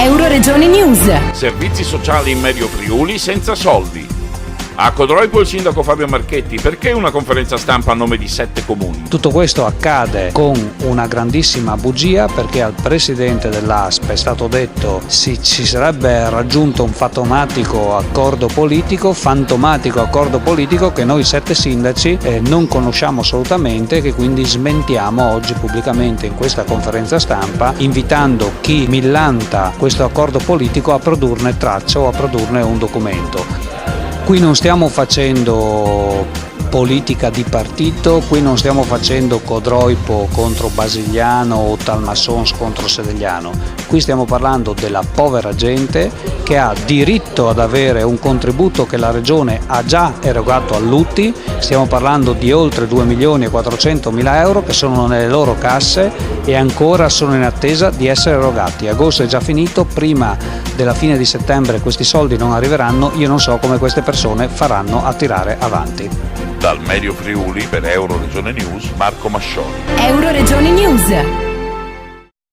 Euroregione News. Servizi sociali in Medio Friuli senza soldi. A Codroipo il sindaco Fabio Marchetti, perché una conferenza stampa a nome di 7 comuni? Tutto questo accade con una grandissima bugia, perché al presidente dell'ASP è stato detto ci sarebbe raggiunto un fantomatico accordo politico che noi 7 sindaci non conosciamo assolutamente e che quindi smentiamo oggi pubblicamente in questa conferenza stampa, invitando chi millanta questo accordo politico a produrne traccia o a produrne un documento. Qui non stiamo facendo politica di partito, qui non stiamo facendo Codroipo contro Basigliano o Talmassons contro Sedegliano, qui stiamo parlando della povera gente che ha diritto ad avere un contributo che la Regione ha già erogato all'UTI, stiamo parlando di oltre 2.400.000 euro che sono nelle loro casse e ancora sono in attesa di essere erogati. Agosto è già finito, prima della fine di settembre questi soldi non arriveranno, io non so come queste persone faranno a tirare avanti. Dal Medio Friuli per Euroregione News, Marco Mascioni. Euroregione News.